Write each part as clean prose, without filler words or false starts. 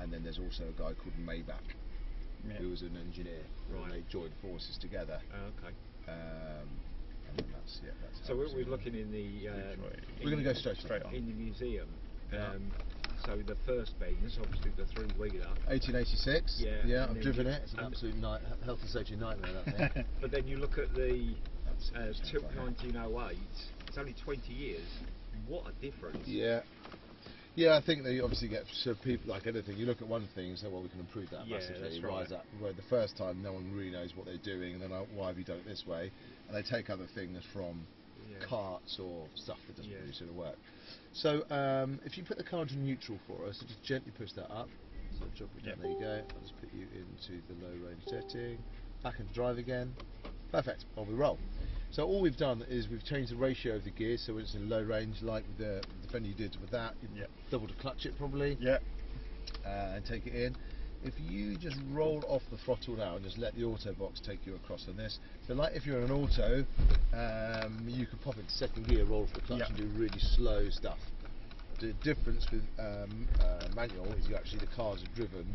and then there's also a guy called Maybach, who was an engineer, and they joined forces together. Okay. And then that's so we're looking in the. We're going to go straight on. In the museum. So the first Benz, obviously the three-wheeler. 1886. Yeah, I've driven it. It's an absolute health and safety nightmare, that thing. But then you look at the 1908. It's only 20 years. What a difference! Yeah, I think they obviously get people like anything. You look at one thing and say, well, we can improve that massively. That's right. Where the first time no one really knows what they're doing, and then why have you done it this way? And they take other things from carts or stuff that doesn't really sort of work. So if you put the car into neutral for us, so just gently push that up. So drop it down. There you go. I'll just put you into the low range setting. Back into drive again. Perfect. On we roll. So all we've done is we've changed the ratio of the gears, so when it's in low range, like with the Defender you did with that, you double to clutch it probably, and take it in. If you just roll off the throttle now and just let the auto box take you across on this, so like if you're in an auto, you could pop into second gear, roll off the clutch and do really slow stuff. The difference with manual is the cars are driven,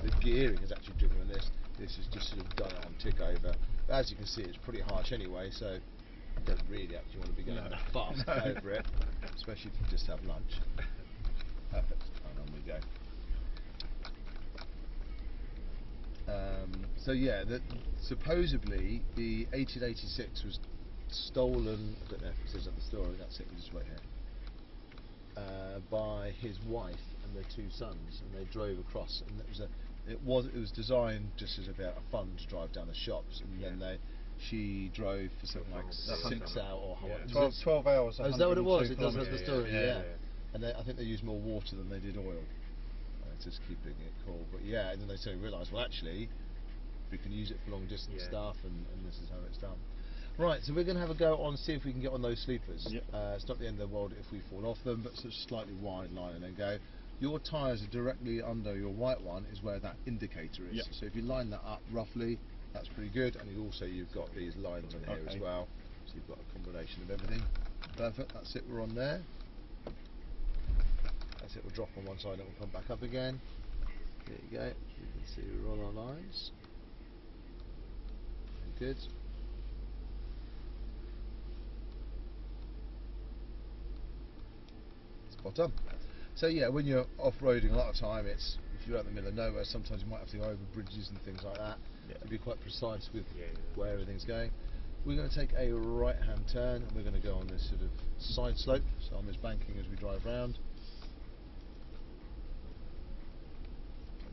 the gearing is actually driven on this. This is just sort of done it on tick over. But as you can see, it's pretty harsh anyway, so you don't really actually want to be going fast over it, especially if you just have lunch. Perfect. And on we go. So yeah, supposedly the 1886 was stolen. I don't know if it says at the story. That's it. We just wait here. By his wife and their two sons, and they drove across, and it was designed just as a fun to drive down the shops, and then she drove for something like 6 hours or 12 hours. Oh, is that what it was? It does have the kilometres. story, and I think they used more water than they did oil, just keeping it cool. But yeah, and then they suddenly realised, well, actually, we can use it for long distance stuff, and this is how it's done. Right, so we're going to have a go on, see if we can get on those sleepers. It's not the end of the world if we fall off them, but sort of slightly wide line and then go. Your tyres are directly under your white one, is where that indicator is. So if you line that up roughly, that's pretty good. And you've got these lines on here as well, so you've got a combination of everything. Perfect, that's it, we're on there. That's it, we'll drop on one side and we'll come back up again. There you go, you can see we're on our lines. Very good. Spot on. So yeah, when you're off-roading a lot of time, if you're out in the middle of nowhere, sometimes you might have to go over bridges and things like that, and be quite precise with where everything's going. We're going to take a right-hand turn, and we're going to go on this sort of side slope, so on this banking as we drive round.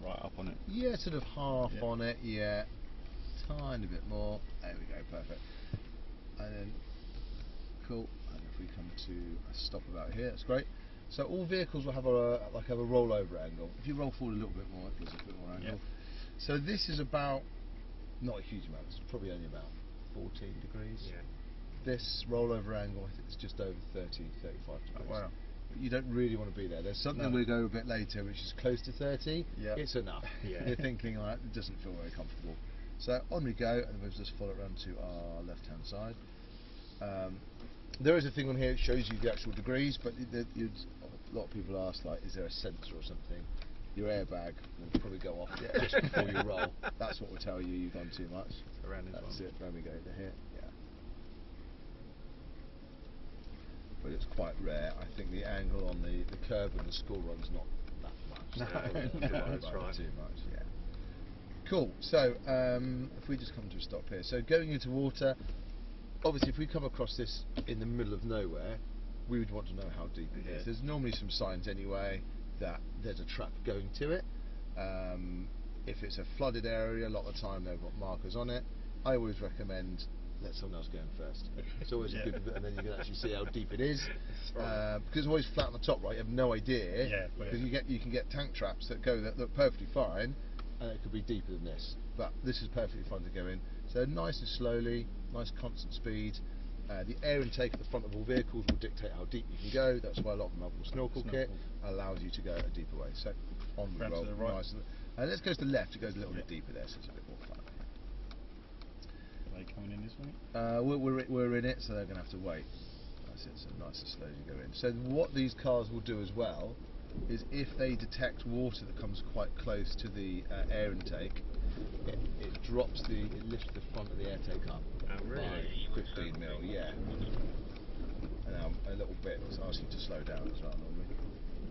Right up on it? Yeah, sort of half on it, tiny bit more. There we go, perfect. And then, cool, and if we come to a stop about here, that's great. So all vehicles will have a rollover angle. If you roll forward a little bit more, it gives a bit more angle. So this is about, not a huge amount, it's probably only about 14 degrees. This rollover angle, I think it's just over 30, 35 degrees. Oh, wow. But you don't really want to be there. There's something we'll go a bit later which is close to 30. It's enough. You're thinking, like, it doesn't feel very comfortable. So on we go, and we'll just follow it around to our left-hand side. There is a thing on here that shows you the actual degrees, but a lot of people ask, like, is there a sensor or something? Your airbag will probably go off just before you roll. That's what will tell you you've done too much. That's it. There we go. To here. But it's quite rare. I think the angle on the curb and the school run's not that much. That's right. Too much. Cool. So if we just come to a stop here. So going into water. Obviously, if we come across this in the middle of nowhere, we would want to know how deep it is. There's normally some signs anyway that there's a trap going to it. If it's a flooded area, a lot of the time they've got markers on it. I always recommend let someone else go in first. It's always a good bit, and then you can actually see how deep it is. Because it's always flat on the top, right? You have no idea. Because you can get tank traps that look perfectly fine, and it could be deeper than this. But this is perfectly fine to go in. So nice and slowly, nice constant speed. The air intake at the front of all vehicles will dictate how deep you can go. That's why a lot of them have a snorkel kit. Allows you to go a deeper way. So on we roll. Nice. And let's go to the left. It goes a little bit deeper there, so it's a bit more fun. Are they coming in this way? We're in it, so they're going to have to wait. That's it. So nice and slowly go in. So what these cars will do as well is if they detect water that comes quite close to the air intake, it lifts the front of the air take up Oh, really? by 15 mil, yeah. And now a little bit, it's asking you to slow down as well normally.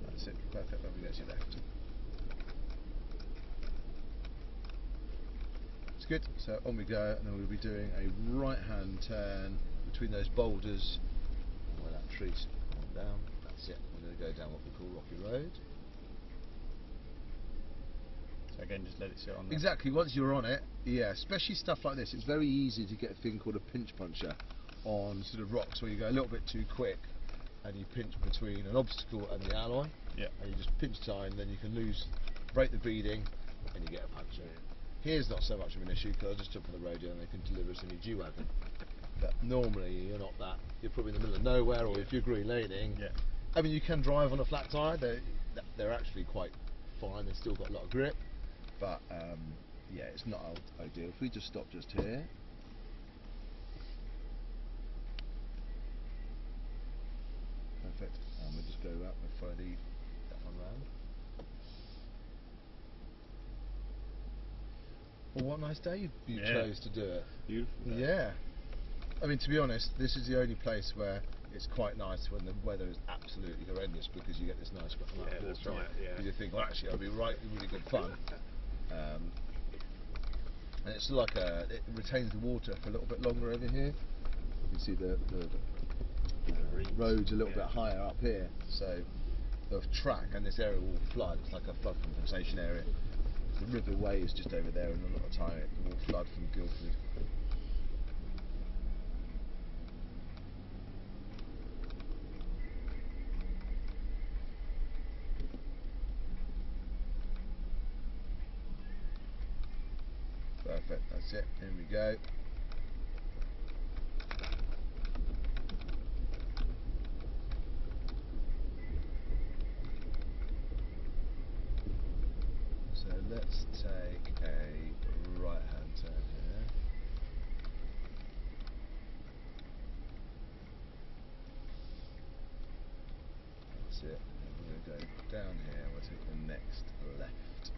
That's it, perfect, then we go to your left. It's good, so on we go, and then we'll be doing a right hand turn between those boulders where that tree's gone down. That's it, we're going to go down what we call Rocky Road. So again, just let it sit on there. Exactly, once you're on it, yeah, especially stuff like this, it's very easy to get a thing called a pinch puncher on sort of rocks where you go a little bit too quick and you pinch between an obstacle and the alloy. Yeah. And you just pinch tight, and then you can break the beading, and you get a puncture. Here's not so much of an issue because I just jump on the radio and they can deliver us a new G-Wagon. But normally you're probably in the middle of nowhere, or if you're green laning. Yeah. I mean, you can drive on a flat tyre. They're actually quite fine. They've still got a lot of grip. But yeah, it's not ideal. If we just stop just here. Perfect. And we'll just go up and follow that one round. Well, what a nice day you chose to do it. Beautiful day. Yeah. I mean, to be honest, this is the only place where it's quite nice when the weather is absolutely horrendous, because you get this nice amount of water. That's right, yeah. You think, well, actually, it'll be really good fun. And it's like it retains the water for a little bit longer over here. You can see the road's a little bit higher up here, so the track and this area will flood. It's like a flood compensation area. The River Way is just over there, and a lot of time it will flood from Guildford. Perfect, that's it, here we go. So let's take a right hand turn here. That's it, and we're going to go down here, we'll take the next left.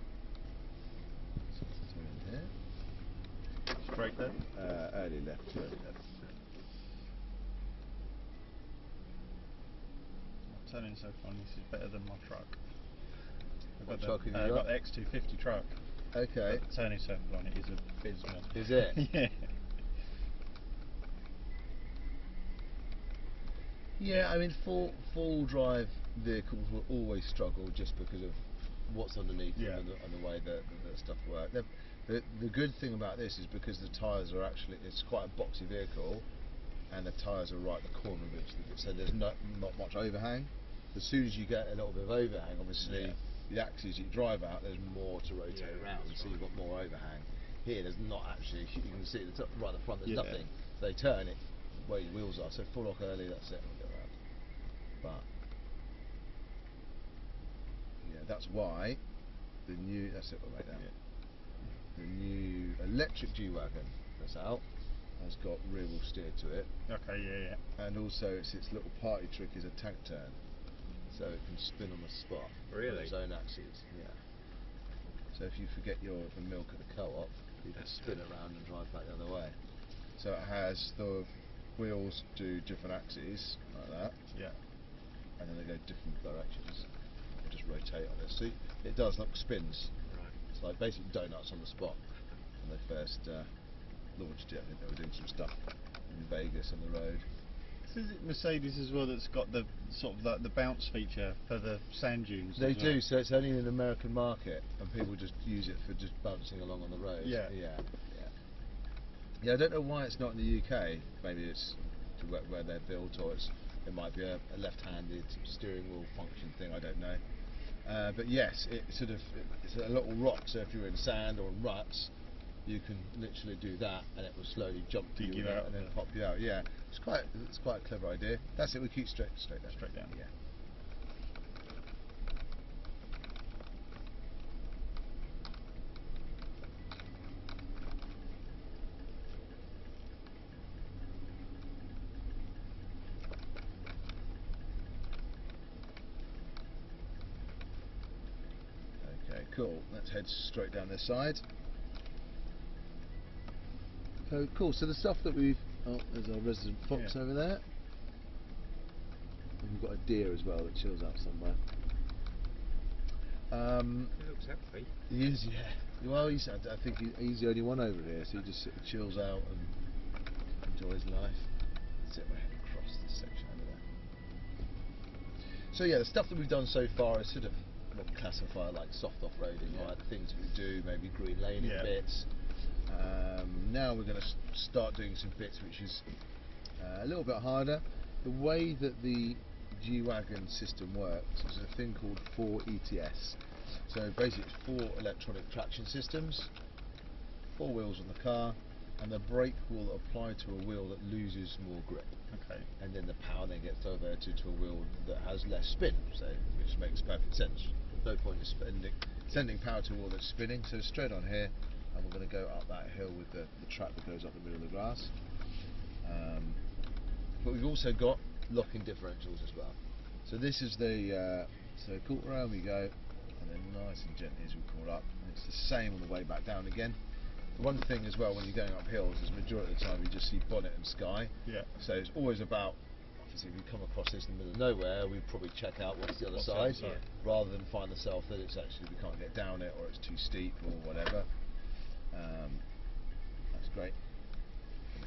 So let's turn here. Straight there? Early left, early left. Turning so fun, this is better than my truck. What truck have you I've got? got the X250 truck. Okay. But the turning circle on it is abysmal. Is it? Yeah. Yeah, I mean, full drive vehicles will always struggle just because of what's underneath them and the way that stuff works. The good thing about this is because the tyres are it's quite a boxy vehicle, and the tyres are right at the corner of each of it, so there's not much overhang. As soon as you get a little bit of overhang, obviously the axes you drive out, there's more to rotate around, so you've got more overhang. Here there's not actually, you can see at the top, right at the front, there's nothing. They turn it where your wheels are, so full lock early, that's it, we'll go around. But yeah, that's why the new, that's it, we'll make that. The new electric G-Wagon that's out has got rear wheel steer to it. Okay, yeah. And also its little party trick is a tank turn, so it can spin on the spot. Really? On its own axes, yeah. So if you forget the milk at the co-op, you can spin it around and drive back the other way. So it has the wheels do different axes like that. Yeah. And then they go different directions. They just rotate on it. See, it does like spins. Right. It's like basically donuts on the spot. When they first launched it, I think they were doing some stuff in Vegas on the road. So is it Mercedes as well that's got the sort of like the bounce feature for the sand dunes? They as do, well? so it's only in the American market, and people just use it for just bouncing along on the road. Yeah. Yeah, I don't know why it's not in the UK. Maybe it's to where they're built, or it might be a left-handed steering wheel function thing. I don't know. But yes, it's a little rock. So if you're in sand or in ruts, you can literally do that, and it will slowly jump to you out and then pop you out. Yeah, it's quite a clever idea. That's it. We keep straight down. Straight down. Yeah. cool. Let's head straight down this side. So cool. So the stuff that we've there's our resident fox over there, and we've got a deer as well that chills out somewhere. He looks happy. He is, yeah. Well, I think he's the only one over here, so he just sort of chills out and enjoys life. That's it, we're heading across this section over there. So yeah, the stuff that we've done so far is sort of what we classify like soft off-roading, right? Things that we do, maybe green laning bits. Now we're going to start doing some bits which is a little bit harder. The way that the G-Wagon system works is a thing called 4ETS. So basically it's 4 electronic traction systems, 4 wheels on the car, and the brake will apply to a wheel that loses more grip. Okay. And then the power then gets diverted to a wheel that has less spin, so which makes perfect sense. No point in sending power to a wheel that's spinning, so straight on here, and we're going to go up that hill with the track that goes up the middle of the grass. But we've also got locking differentials as well. So this is the so caught around we go, and then nice and gently as we caught up, and it's the same on the way back down again. The one thing as well when you're going up hills is majority of the time you just see bonnet and sky. Yeah. So it's always about, obviously if we come across this in the middle of nowhere, we'd probably check out what's the other side, rather than find ourselves that it's actually we can't get down it or it's too steep or whatever. That's great.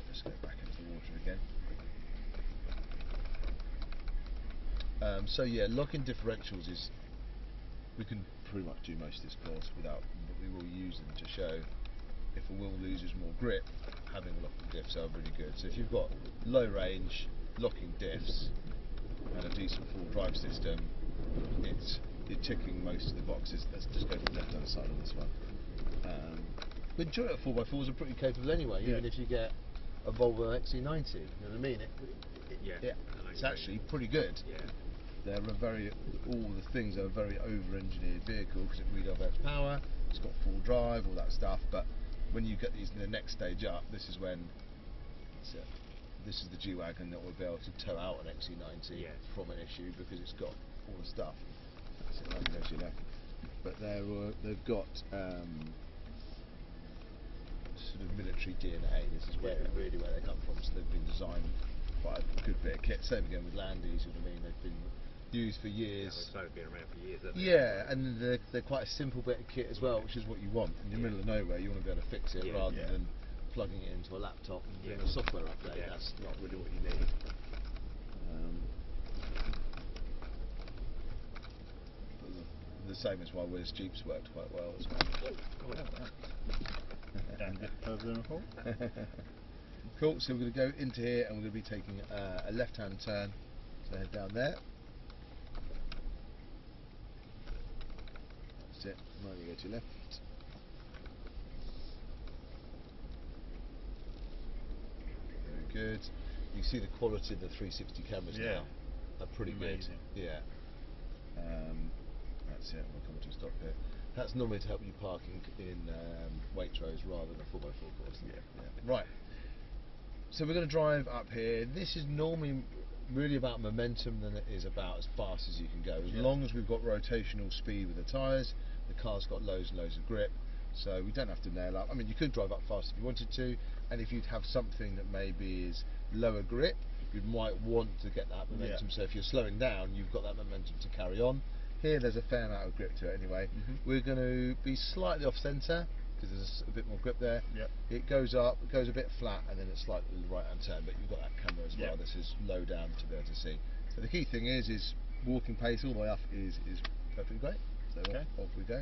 Let's go back into the water again. So yeah, locking differentials is, we can pretty much do most of this course without, but we will use them to show if a wheel loses more grip, having locking diffs are really good. So if you've got low range, locking diffs, and a decent full drive system, you're ticking most of the boxes. Let's just go to the left hand side on this one. The majority of 4x4s are pretty capable anyway, even if you get a Volvo XC90, you know what I mean? It's actually pretty good. Yeah. They're all the things are a very over-engineered vehicle because it redrives power, it's got full drive, all that stuff, but when you get these in the next stage up, this is when this is the G-Wagon that will be able to tow out an XC90 from an issue because it's got all the stuff. That's it, like goes your left. But they've got sort of military DNA. This is really where they come from. So they've been designed quite a good bit of kit. Same again with Landys, you know what I mean? They've been used for years. Yeah, they've been around for years, haven't they? Yeah, and they're quite a simple bit of kit as well, which is what you want. In the middle of nowhere, you want to be able to fix it rather than plugging it into a laptop and doing a software update. That's not really what you need. The same as why Wizz Jeeps worked quite well as well. Down a bit further than before. Cool, so we're going to go into here and we're going to be taking a left hand turn, so head down there. That's it, now you go to your left. Very good. You can see the quality of the 360 cameras now are pretty amazing. Good. Yeah. That's it, we'll come to a stop here. That's normally to help you park in Waitrose rather than a 4x4 course. Right. So we're going to drive up here. This is normally really about momentum than it is about as fast as you can go. As long as we've got rotational speed with the tyres, the car's got loads and loads of grip, so we don't have to nail up. I mean, you could drive up fast if you wanted to, and if you'd have something that maybe is lower grip, you might want to get that momentum. So if you're slowing down, you've got that momentum to carry on. Here there's a fair amount of grip to it anyway. We're going to be slightly off centre because there's a bit more grip there. It goes up, it goes a bit flat, and then it's slightly right hand turn, but you've got that camera as well. This is low down to be able to see. So the key thing is walking pace all the way up is perfectly great. So off we go,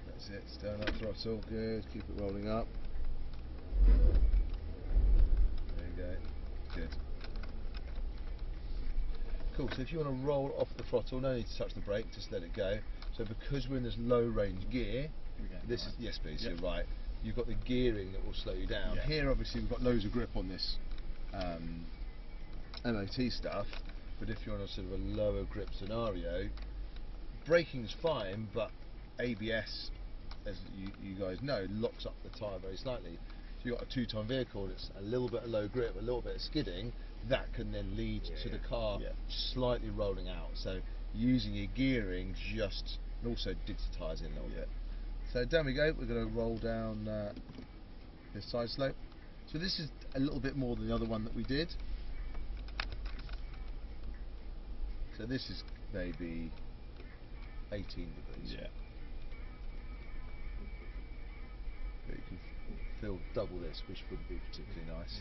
That's it, stay on that throttle, good, keep it rolling up. There you go, good. Cool, so if you want to roll off the throttle, no need to touch the brake, just let it go. So because we're in this low range gear, this is, yes please, you're right, you've got the gearing that will slow you down. Here obviously we've got loads of grip on this MOT stuff, but if you're on a sort of a lower grip scenario, braking's fine, but ABS, as you guys know, locks up the tyre very slightly. If you've got a 2-ton vehicle and it's a little bit of low grip, a little bit of skidding, that can then lead to the car Yeah. slightly rolling out. So using your gearing just, and also digitise it a little bit. So down we go, we're going to roll down this side slope. So this is a little bit more than the other one that we did. So this is maybe 18 degrees. Yeah. But you can feel double this, which wouldn't be particularly nice.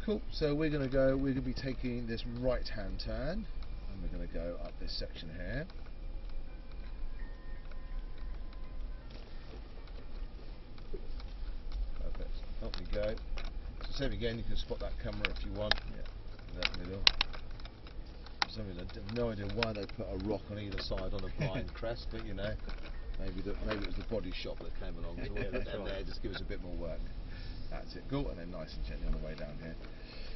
Cool, so we're going to be taking this right hand turn, and we're going to go up this section here. Perfect, up we go. So same again, you can spot that camera if you want. In that middle. For some reason, I have no idea why they put a rock on either side on a blind crest, but you know, maybe it was the body shop that came along to put it down there, just give us a bit more work. That's it, cool, and then nice and gently on the way down here.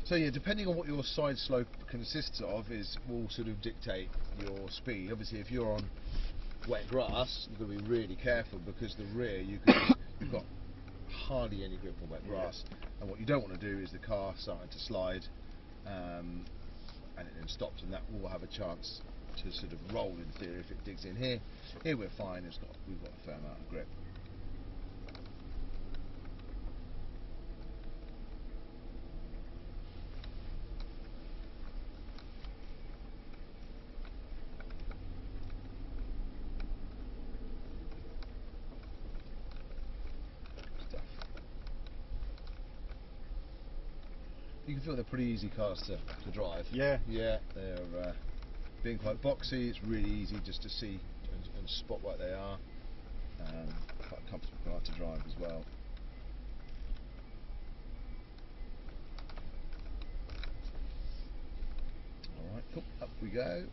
So yeah, depending on what your side slope consists of, will sort of dictate your speed. Obviously, if you're on wet grass, you've got to be really careful, because the rear you've got hardly any grip on wet grass, and what you don't want to do is the car starting to slide, and it then stops, and that will have a chance to sort of roll in theory if it digs in here. Here we're fine, we've got a fair amount of grip. You can feel they're pretty easy cars to drive. Yeah. Yeah, they're being quite boxy. It's really easy just to see and spot what they are. Quite a comfortable car to drive as well. Alright, cool. Up we go.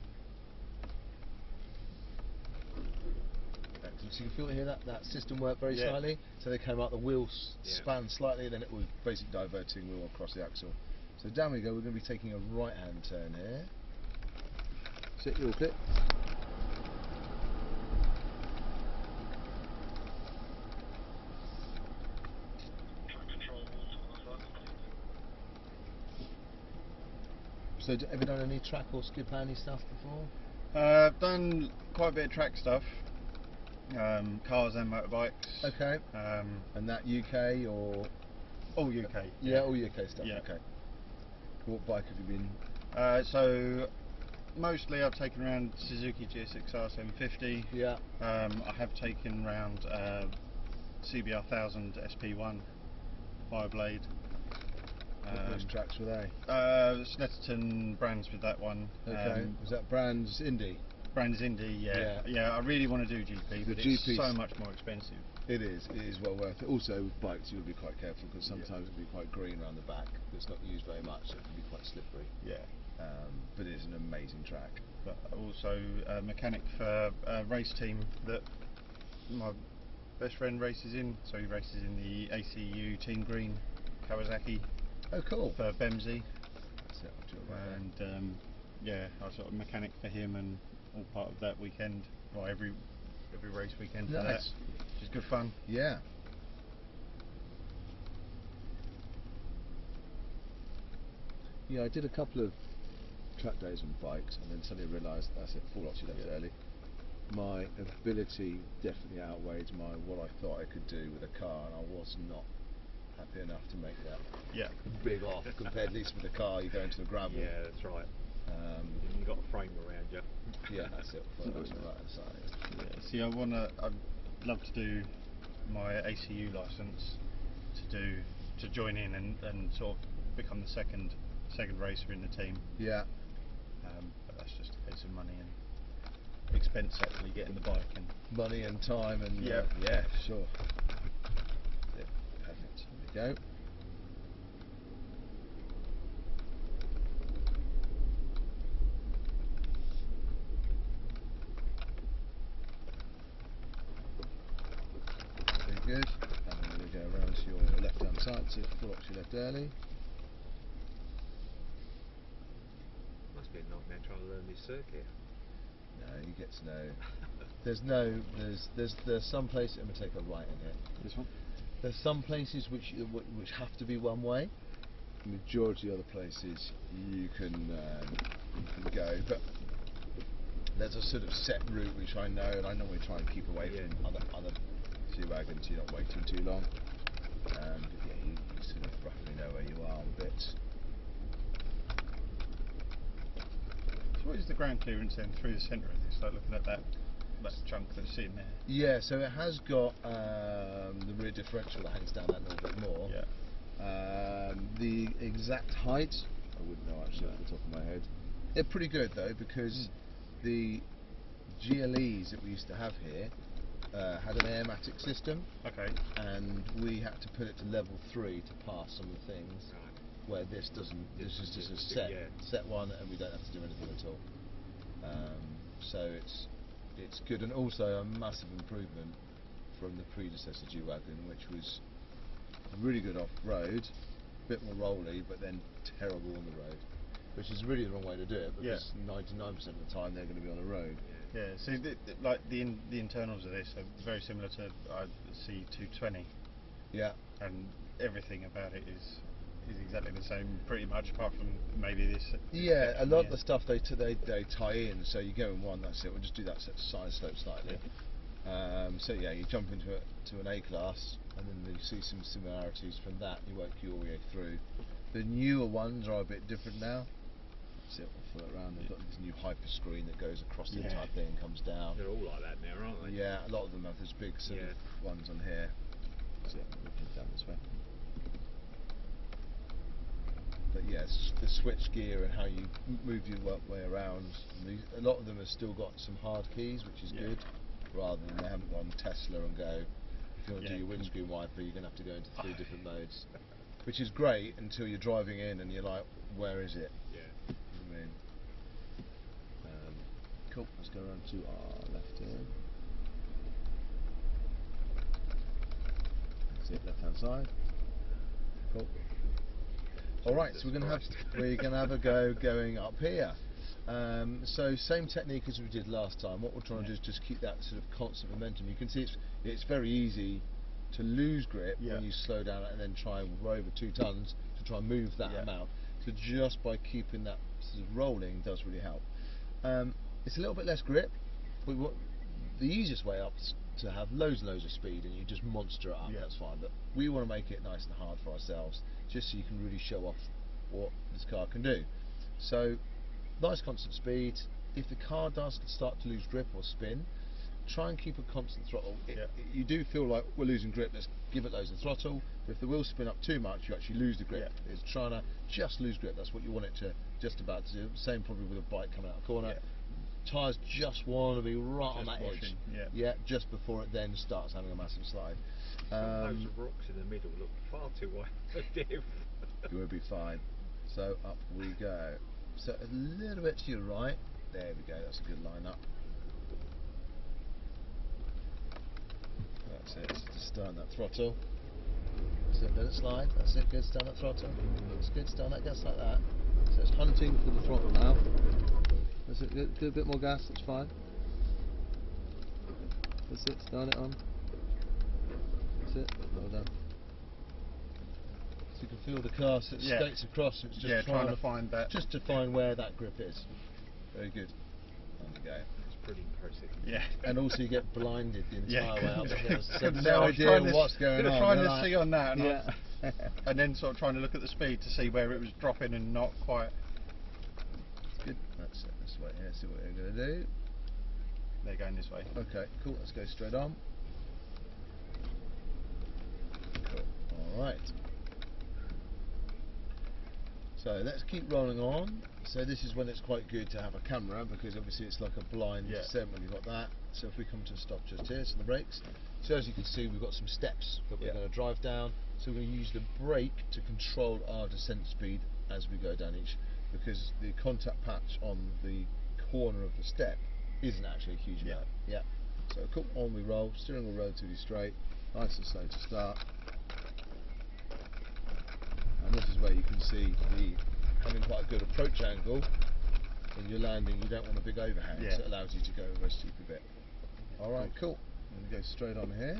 Excellent. So you can feel here that system worked very slightly. So they came out, the wheels span slightly, then it was basically diverting wheel across the axle. So down we go, we're going to be taking a right hand turn here. Sit your clip. So ever done any track or skip handy stuff before? I've done quite a bit of track stuff, cars and motorbikes. Okay. And that UK or? All UK. Yeah, all UK stuff. Yeah. Okay. What bike have you been? So mostly I've taken around Suzuki GSX-R 750. Yeah. I have taken around CBR 1000 SP1 Fireblade. Which tracks were they? Snetterton Brands with that one. Okay. Was that Brands Indy? Brands Indy, yeah. I really want to do GP, but it's so much more expensive. It is well worth it. Also with bikes you'll be quite careful, because sometimes it'll be quite green around the back. It's not used very much, so it can be quite slippery. Yeah. But it's an amazing track. But also a mechanic for a race team that my best friend races in. So he races in the ACU Team Green Kawasaki. Oh, cool. For Bemsey. And I was sort of mechanic for him, and all part of that weekend. Well, every race weekend for that, nice. which is good fun. Yeah. Yeah, I did a couple of track days on bikes, and then suddenly realised that's it. 4 lots you left early. My ability definitely outweighed what I thought I could do with a car, and I was not happy enough to make that big off compared, at least with the car. You go into the gravel. Yeah, that's right. You've got a frame around you. Yeah, that's it. That's right inside. Yeah, see, I'd love to do my ACU license to join in and sort of become the second racer in the team. Yeah. But that's just a case of money and expense actually getting the bike and money and time and yeah, sure. Yeah, perfect. There we go. Very good. And then we go around to your left hand side, so 4 lots you left early. Must be a nightmare trying to learn this circuit. No, you get to know. There's some places. I'm gonna take a right in here. This one. There's some places which have to be one way. The majority of other places you can go, but there's a sort of set route which I know, and I normally try and keep away from other G-Wagons, so you're not waiting too long. But yeah, you sort of roughly know where you are on bits. So what is the ground clearance then through the centre of this? Like looking at that chunk that's sitting there. Yeah, so it has got the rear differential that hangs down that little bit more. Yeah. The exact height, I wouldn't know actually off the top of my head. They're pretty good though, because the GLEs that we used to have here had an airmatic system. Okay. And we had to put it to level 3 to pass some of the things, where this doesn't. This is just a set one, and we don't have to do anything at all. So it's good, and also a massive improvement from the predecessor G-Wagon, which was really good off-road, a bit more rolly, but then terrible on the road, which is really the wrong way to do it, because 99% of the time they're going to be on the road. Yeah, so like the internals of this are very similar to C220. Yeah. And everything about it is exactly the same, pretty much, apart from maybe this. Yeah, a lot of the stuff they tie in, so you go in one, that's it. We'll just do that side slope slightly. So yeah, you jump into an A class, and then you see some similarities from that. You work your way through. The newer ones are a bit different now. So we'll flip around. They've got this new hyper screen that goes across the entire thing and comes down. They're all like that now, aren't they? Yeah, a lot of them have this big sort of ones on here. So we'll get down this way. But yes, the switch gear and how you move your way around. A lot of them have still got some hard keys, which is good, rather than they haven't gone Tesla and go, if you want to do your windscreen wiper, you're going to have to go into 3 different modes, which is great until you're driving in and you're like, where is it? Yeah. I mean, cool. Let's go around to our left here. That's it, left hand side. Cool. Alright, so we're going to have a go going up here. So same technique as we did last time. What we're trying to do is just keep that sort of constant momentum. You can see it's very easy to lose grip when you slow down and then try and row over 2 tons to try and move that amount. So just by keeping that sort of rolling does really help. It's a little bit less grip. The easiest way up is to have loads and loads of speed and you just monster it up, that's fine. But we want to make it nice and hard for ourselves, just so you can really show off what this car can do. So nice constant speed. If the car does start to lose grip or spin, try and keep a constant throttle. You do feel like we're losing grip, let's give it loads of throttle. But if the wheels spin up too much, you actually lose the grip. It's trying to just lose grip, that's what you want it to just about to do. Same probably with a bike coming out of the corner. Tyres just want to be right on that edge. Just before it then starts having a massive slide. Those rocks in the middle look far too wide for diff. You will be fine. So up we go. So a little bit to your right. There we go, that's a good line up. That's it, just start that throttle. So let it slide, that's it, good, start that throttle. Looks good, start that gas like that. So it's hunting for the throttle now. That's it, good, a bit more gas, that's fine. That's it, start it on. That's it, well done. So you can feel the car so it skates across, it's just trying to find that. Just to find where that grip is. Very good. On we go. It's pretty impressive. Yeah. And also you get blinded the entire way up the hill. So no idea what's going on. Trying to see on that, and, and then sort of trying to look at the speed to see where it was dropping and not quite. Good. That's it. Let's wait here. See what we're going to do. They're going this way. Okay. Cool. Let's go straight on. Cool. All right. So let's keep rolling on. So this is when it's quite good to have a camera, because obviously it's like a blind descent when you've got that. So if we come to a stop just here, so the brakes. So as you can see, we've got some steps that we're going to drive down. So we're going to use the brake to control our descent speed as we go down each, because the contact patch on the corner of the step isn't actually a huge amount. So cool, on we roll, steering wheel relatively straight, nice and slow to start. And this is where you can see having quite a good approach angle. When you're landing, you don't want a big overhang, so it allows you to go over a steeper bit. Alright, cool. I'm going to go straight on here.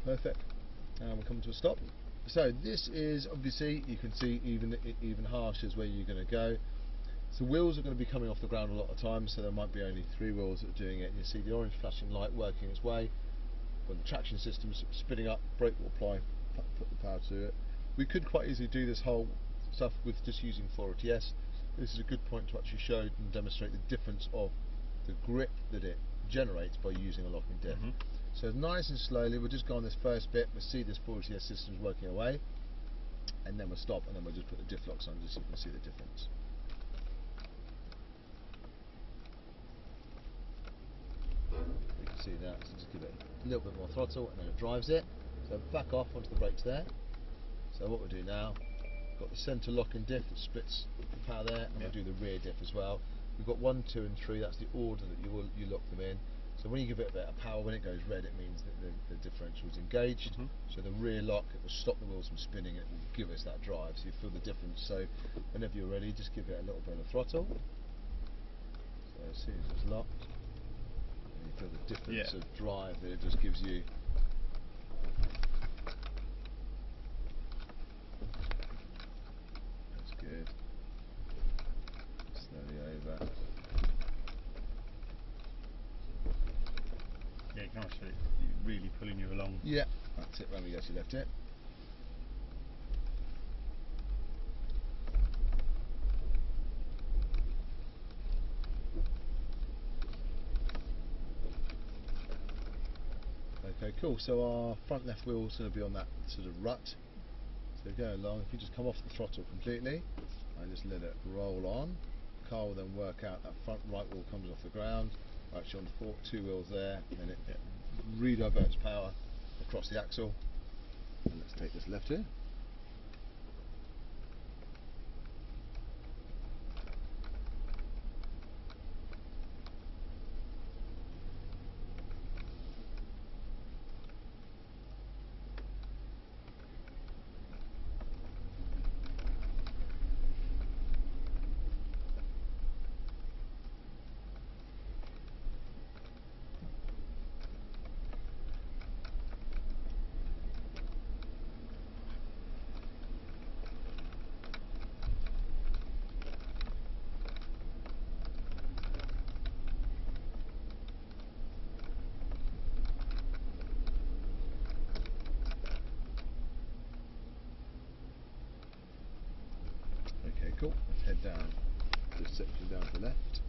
Perfect. And we'll come to a stop. So this is obviously, you can see even harsher is where you're going to go. So wheels are going to be coming off the ground a lot of times, so there might be only 3 wheels that are doing it. You see the orange flashing light working its way. When the traction system's spinning up, brake will apply, put the power to it. We could quite easily do this whole stuff with just using 4ATS. This is a good point to actually show and demonstrate the difference of the grip that it generates by using a locking diff. So nice and slowly, we'll just go on this first bit, we'll see this 4ATS system's working away, and then we'll stop, and then we'll just put the diff locks on just so you can see the difference. You can see that, so just give it a little bit more throttle, and then it drives it. So back off onto the brakes there. So what we'll do now, we've got the centre locking diff that splits the power there, and we'll do the rear diff as well. We've got 1, 2 and 3, that's the order that you lock them in. So when you give it a bit of power, when it goes red, it means that the differential is engaged. So the rear lock, it will stop the wheels from spinning, it will give us that drive, so you feel the difference. So whenever you're ready, just give it a little bit of throttle. So as soon as it's locked, and you feel the difference of drive that it just gives you. That's good. Slowly over. Yeah, you can almost feel it really pulling you along. Yeah, that's it, when we actually left it. Okay, cool, so our front left wheel is going to be on that sort of rut. So go along, if you just come off the throttle completely and just let it roll on, the car will then work out that front right wheel comes off the ground, actually on the 2 wheels there, and then it rediverts power across the axle. And let's take this left here. Okay, cool. Let's head down this section down to the left.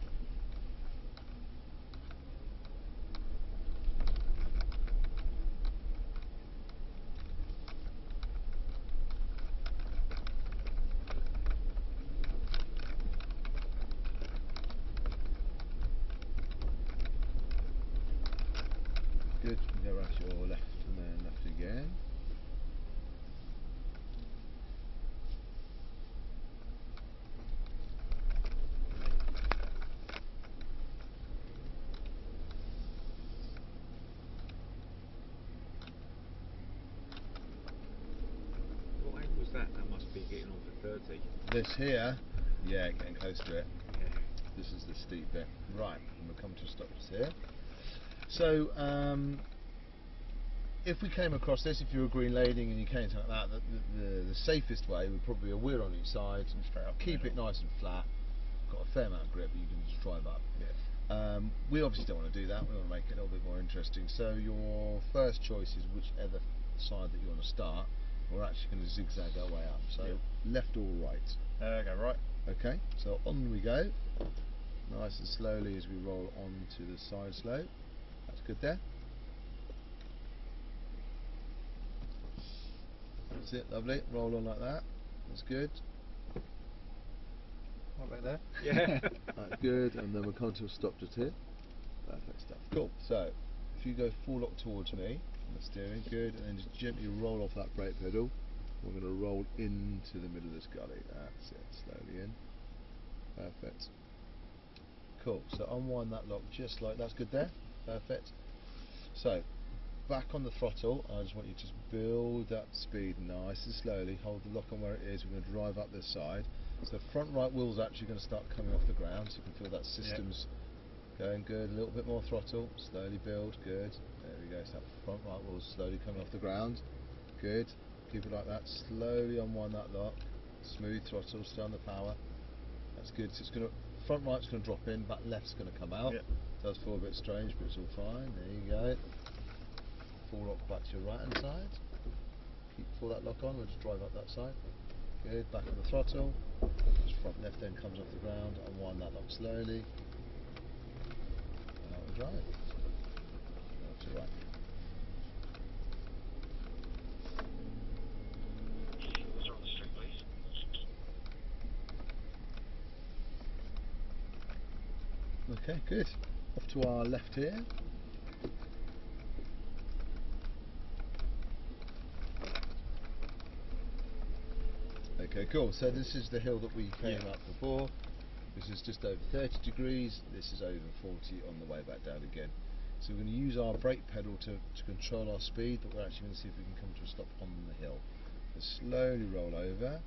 Good. Go out your left and then left again. That must be getting on for 30. This here, yeah, getting close to it. This is the steep bit. Right, and we'll come to a stop just here. So, if we came across this, if you were green lading and you came something like that, the safest way would probably be a wheel on each side, and straight up keep it nice and flat, got a fair amount of grip, but you can just drive up. We obviously don't want to do that, we want to make it a little bit more interesting. So your first choice is whichever side that you want to start. We're actually going to zigzag our way up. So left or right? Go right. Okay, so on we go. Nice and slowly as we roll onto the side slope. That's good there. That's it, lovely. Roll on like that. That's good. What about there? Yeah. That's good, and then we'll come to a stop just here. Perfect stuff. Cool. So if you go full lock towards me, the steering, good, and then just gently roll off that brake pedal. We're going to roll into the middle of this gully. That's it, slowly in. Perfect. Cool, so unwind that lock just like that's good there. Perfect. So back on the throttle, I just want you to just build that speed nice and slowly. Hold the lock on where it is. We're going to drive up this side. So the front right wheel's actually going to start coming off the ground, so you can feel that system's Going good, a little bit more throttle, slowly build, good. There we go, so that front right wheel's slowly coming off the ground. Good, keep it like that, slowly unwind that lock. Smooth throttle, stay on the power. That's good, so it's going to, front right's going to drop in, back left's going to come out. Yep. Does feel a bit strange, but it's all fine, there you go. Full lock back to your right hand side. Pull that lock on, we'll just drive up that side. Good, back on the throttle. Just front left then comes off the ground, unwind that lock slowly. And out we drive. Out to right. Okay, good. Off to our left here. Okay, cool. So this is the hill that we came up before. This is just over 30 degrees. This is over 40 on the way back down again. So we're going to use our brake pedal to control our speed, but we're actually going to see if we can come to a stop on the hill. So slowly roll over.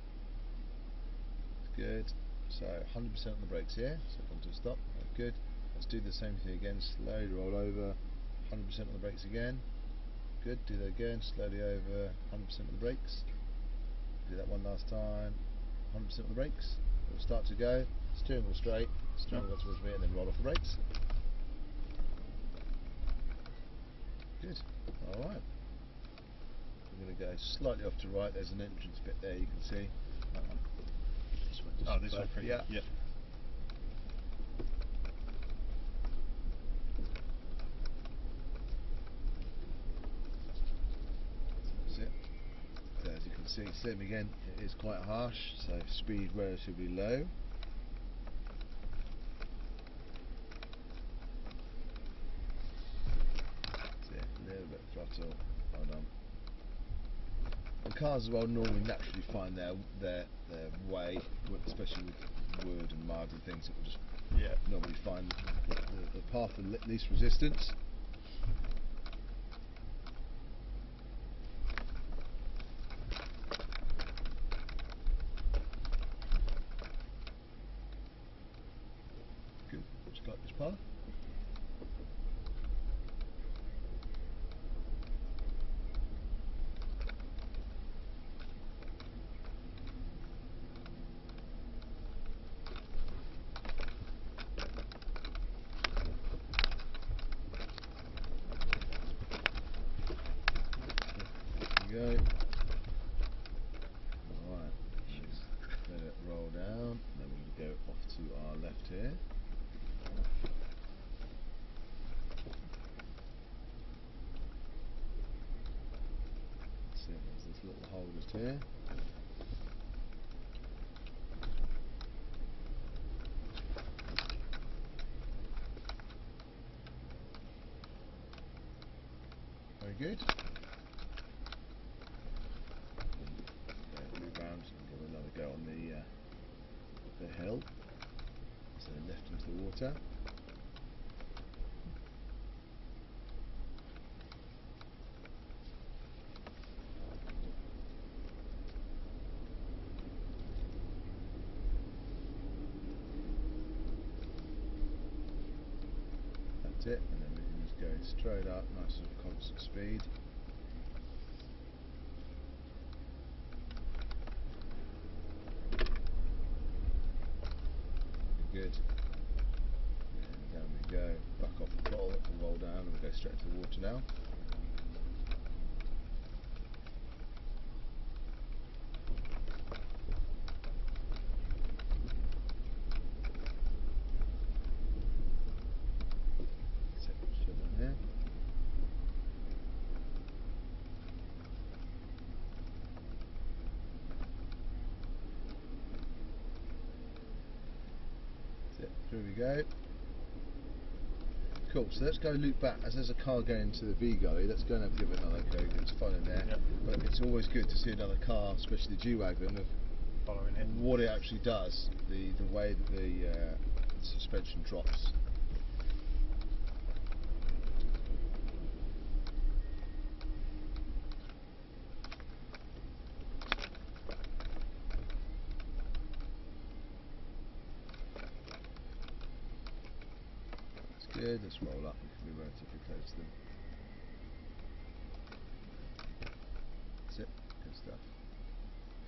Good. So 100% on the brakes here. So come to a stop. Good. Let's do the same thing again. Slowly roll over. 100% on the brakes again. Good. Do that again. Slowly over. 100% on the brakes. Do that one last time. 100% on the brakes. We'll start to go. Steering wheel straight. Steering wheel towards me, and then roll off the brakes. Good. All right. We're going to go slightly off to right. There's an entrance bit there. You can see. Oh, this one. Yeah. Yep. That's it. So as you can see, same again. It is quite harsh. So speed relatively low. That's it. A little bit of throttle. Hold on. And cars as well normally naturally find their way, especially with wood and mud and things. It will just normally find the path of least resistance. Good. Just like this path. Go. Alright, let's let it roll down, then we can go off to our left here. See, there's this little hole just here. Very good. Round and give another go on the hill. So left into the water. That's it, and then we can just go straight up, nice sort of constant speed. Good. And down we go. Back off the throttle and roll down, and we go straight into the water now. That's it. Straight down here. Through we go. Cool, so let's go loop back. As there's a car going to the V gully, let's go and give it another go. It's fun in there. Yep. But it's always good to see another car, especially the G-Wagon, of Following it. what it actually does, the way that the suspension drops. Good, let's roll up, we can be relatively close to them. That's it, good stuff.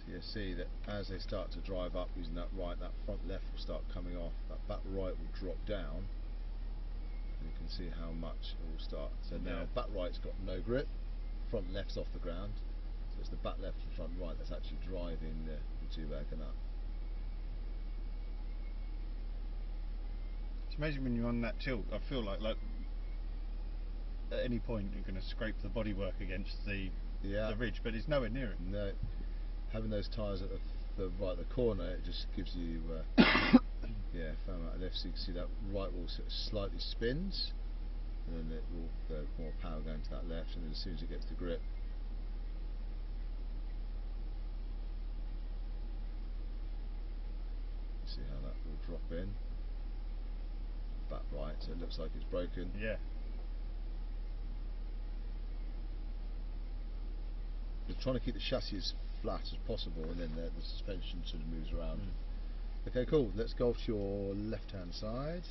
So you see that as they start to drive up using that right, that front left will start coming off, that back right will drop down. You can see how much it will start. So now back right's got no grip, front left's off the ground. So it's the back left and front right that's actually driving the G-Wagon up. It's amazing when you're on that tilt. I feel like at any point you're going to scrape the bodywork against the ridge, but it's nowhere near it. No, having those tyres at the right of the corner, it just gives you yeah, fair amount of lift. So you can see that right wheel sort of slightly spins, and then it will go more power going to that left, and then as soon as it gets the grip, you see how that will drop in. Back right, so it looks like it's broken. Yeah. We're trying to keep the chassis as flat as possible, and then the suspension sort of moves around. Okay, cool. Let's go off to your left-hand side.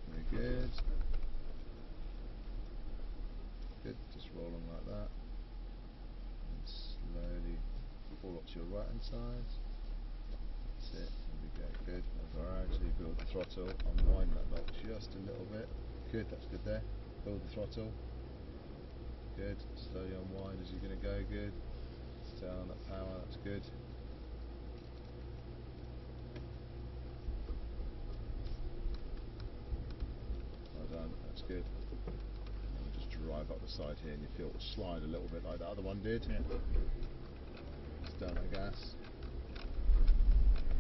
Very good. Good. Just roll on like that, and slowly pull up to your right-hand side. That's it. There we go. Good. Now gradually build the throttle. Unwind that knob just a little bit. Good. That's good there. Build the throttle. Good. Slowly unwind as you're going to go. Good. Stay on that power. That's good. Well done. That's good. And we'll just drive up the side here, and you feel it will slide a little bit like the other one did. Yeah. Just down that gas.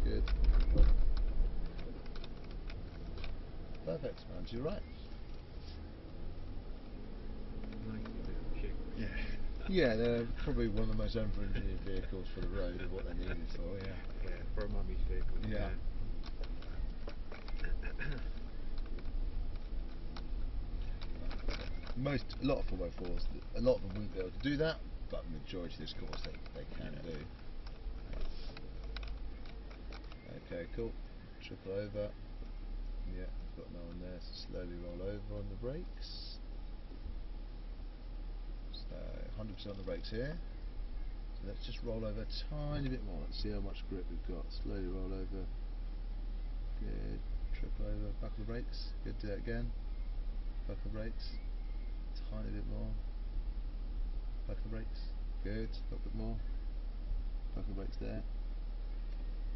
Good. Perfect. And to your right. Yeah. Yeah, they're probably one of the most over-engineered vehicles for the road of what they needed for, yeah. Yeah, for a mummy's vehicle. Yeah. A lot of 4x4s, a lot of them wouldn't be able to do that, but the majority of this course they can do. Okay, cool. Triple over. Yeah, we've got no one there, so slowly roll over on the brakes. So 100% on the brakes here. So let's just roll over a tiny bit more. Let's see how much grip we've got. Slowly roll over. Good. Triple over. Back of the brakes. Good. Do that again. Back of the brakes. Tiny bit more. Back of the brakes. Good. A little bit more. Back of the brakes there.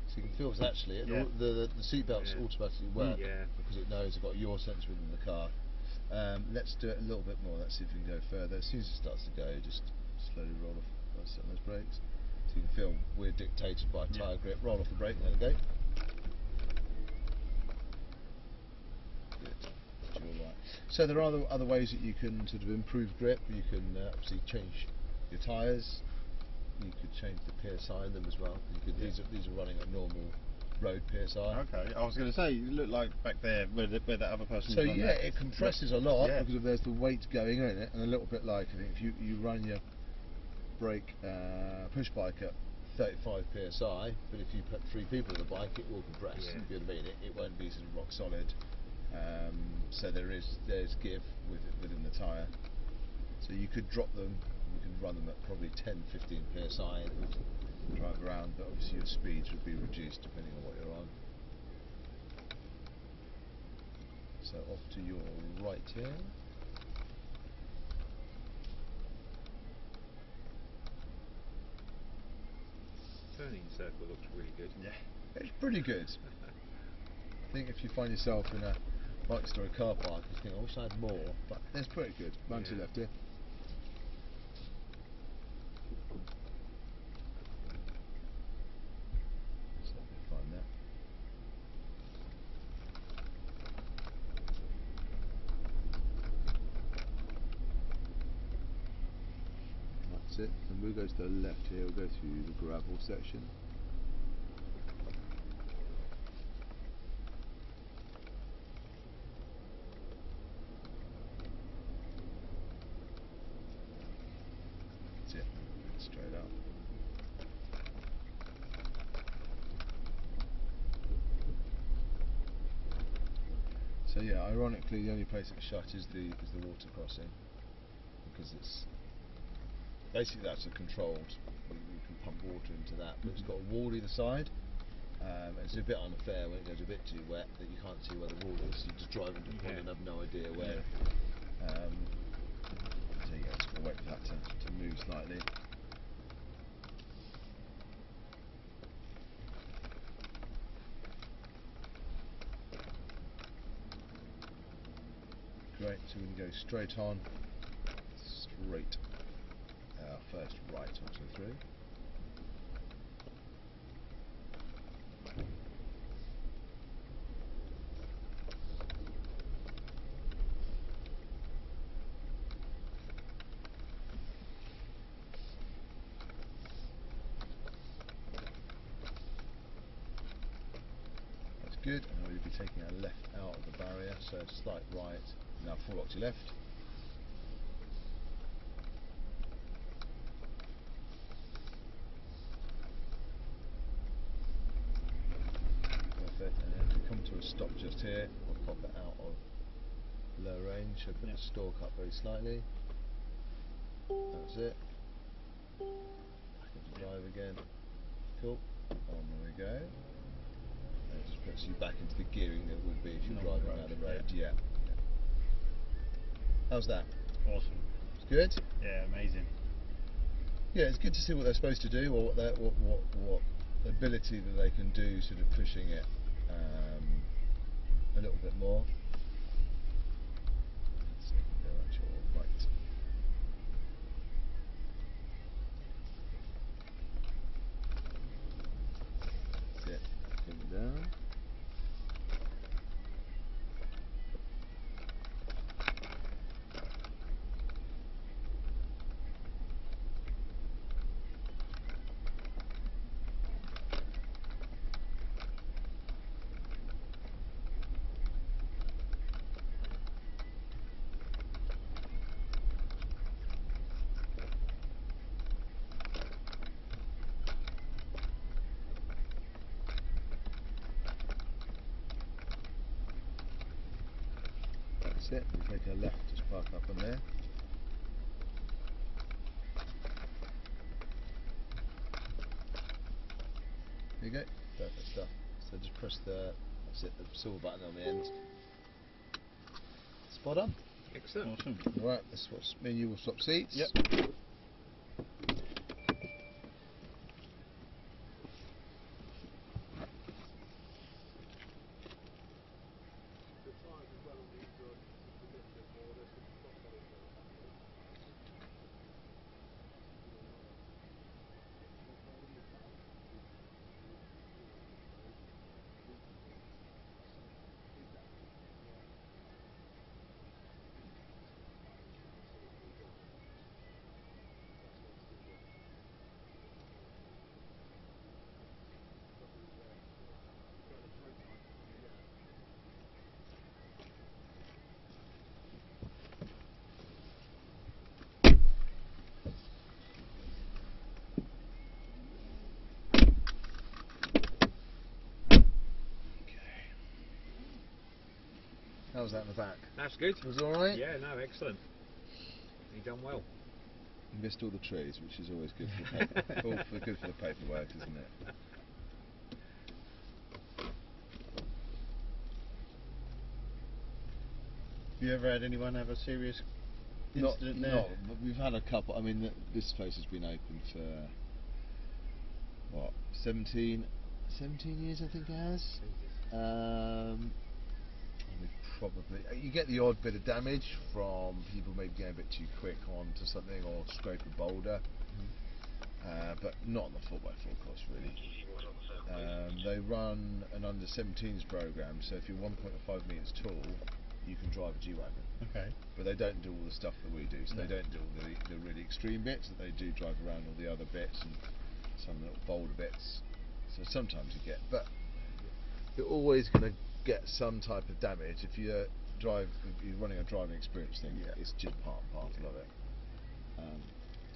So you can feel it's actually the seat belts automatically work because it knows it's got your sensor within the car. Let's do it a little bit more. Let's see if we can go further. As soon as it starts to go, just slowly roll off on those brakes. So you can feel we're dictated by tyre grip. Roll off the brake, let it go. Good. That's all right. So there are other ways that you can sort of improve grip. You can obviously change your tyres. You could change the PSI in them as well. You could, these are running at normal road PSI. Okay, I was going to say, you look like back there where that other person So was on yeah, there. it compresses a lot because there's the weight going in it, and a little bit like I think if you run your brake push bike at 35 PSI, but if you put 3 people on the bike, it will compress. You know what I mean? It won't be sort of rock solid. So there's give within the tyre. So you could drop them. You can run them at probably 10-15 PSI and it would drive around, but obviously your speeds would be reduced depending on what you're on. So off to your right here. Turning circle looks really good. Yeah, it's pretty good. I think if you find yourself in a bike store car park, you think I wish I had more, but it's pretty good. Round to your left here. That's it, and we'll go to the left here, we'll go through the gravel section. That's it, straight up. So yeah, ironically, the only place it's shut is the water crossing, because it's basically that's a controlled. You can pump water into that, but it's got a wall either side. It's a bit unfair when it goes a bit too wet that you can't see where the wall is. You just drive into the pond and have no idea where. So yeah, just gotta wait for that to move slightly. Great, so we can go straight on, straight, first right onto the through. That's good, and we'll be taking a left out of the barrier, so slight right. Now full lock to your left. Perfect, and then if we come to a stop just here, we'll pop it out of low range, so put the stalk up very slightly. That's it. Back into drive again. Cool. On we go. And it just puts you back into the gearing that it would be if you're driving down the road. Yeah. How's that? Awesome. It's good? Yeah, amazing. Yeah, it's good to see what they're supposed to do, or what ability that they can do, sort of pushing it a little bit more. Let's see, go at your right. That's it. Pin down. That's it, we take a left, just park up on there. There you go, perfect stuff. So just press that's it, the silver button on the end. Spot on. Excellent. Awesome. Right, this me and you will swap seats. Yep. How was that in the back? That's good. Was it alright? Yeah, no, excellent. You done well. You missed all the trees, which is always good for the good for the paperwork, isn't it? Have you ever had anyone have a serious incident there? No, but we've had a couple. I mean, this place has been open for what, 17 years, I think it has. And we probably you get the odd bit of damage from people maybe going a bit too quick onto something or scrape a boulder, but not on the 4x4 course really. They run an under 17s program, so if you're 1.5 metres tall, you can drive a G-Wagon. Okay. But they don't do all the stuff that we do, so No. they don't do all the really extreme bits, that they do drive around all the other bits and some little boulder bits. So sometimes you get, but you're always going to get some type of damage if you're running a driving experience thing. Yeah. It's just part and parcel of it.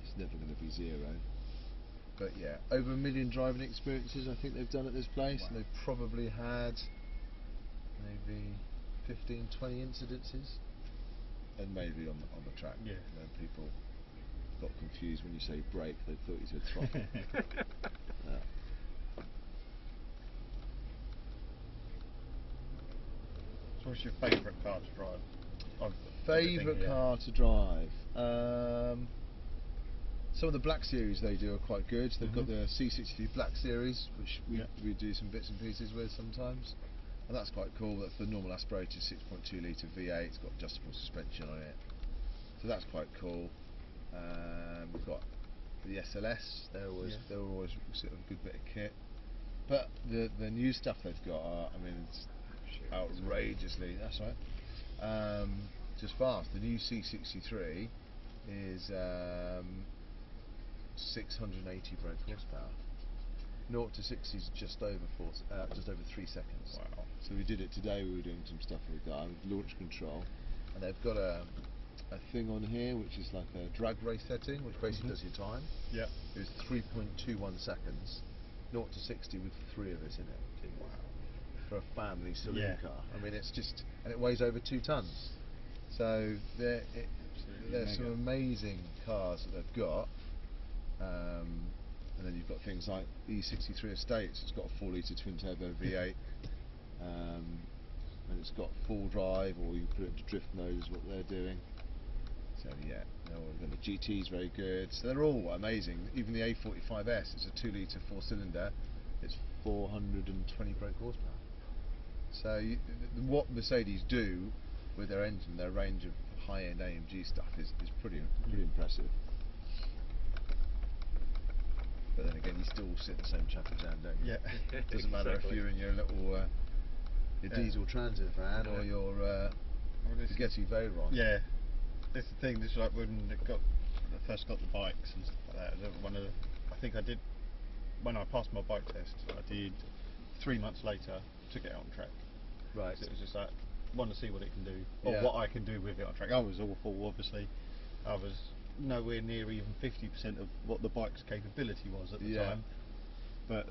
It's never going to be zero. But yeah, over 1 million driving experiences I think they've done at this place, Wow. and they've probably had maybe 15, 20 incidences, and maybe on the track. Yeah. And then people got confused when you say brake; they thought you said throttle. Yeah. So what's your favourite car to drive? Favourite car to drive? Some of the Black Series they do are quite good. They've got the C63 Black Series, which we do some bits and pieces with sometimes, and that's quite cool. That's the normal aspirated 6.2 litre V8. It's got adjustable suspension on it, so that's quite cool. We've got the SLS. They're always sort of a good bit of kit. But the new stuff they've got are, I mean, it's outrageously. That's right. Just fast. The new C63 is 680 brake horsepower. 0 to 60 is just over 3 seconds. Wow. So we did it today. We were doing some stuff with that with launch control, and they've got a thing on here which is like a drag race setting, which basically does your time. Yeah. It was 3.21 seconds, 0 to 60 with 3 of us in it. Wow. For a family saloon car. I mean, it's just, and it weighs over 2 tons. So there's some amazing cars that they've got. And then you've got things like the E63 Estates. It's got a 4 litre twin turbo V8, and it's got full drive, or you put it into drift mode, is what they're doing. So yeah, the GT is very good. So they're all amazing. Even the A45S, it's a 2 litre 4-cylinder. It's 420 brake horsepower. So what Mercedes do with their engine, their range of high-end AMG stuff is pretty impressive. But then again, you still sit in the same traffic jam, don't you? Yeah. Doesn't matter if you're in your little your diesel transit van or your Bugatti Veyron. Yeah, that's the thing. This is like when I first got the bikes and stuff like that. I think I did when I passed my bike test. I did 3 months later took it out on track. Right. So it was just like want to see what it can do or what I can do with it on track. I was awful, obviously. I was nowhere near even 50% of what the bike's capability was at the time. But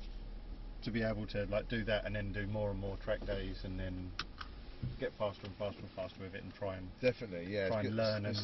to be able to like do that and then do more and more track days and then get faster and faster and faster with it and try and definitely, try and learn and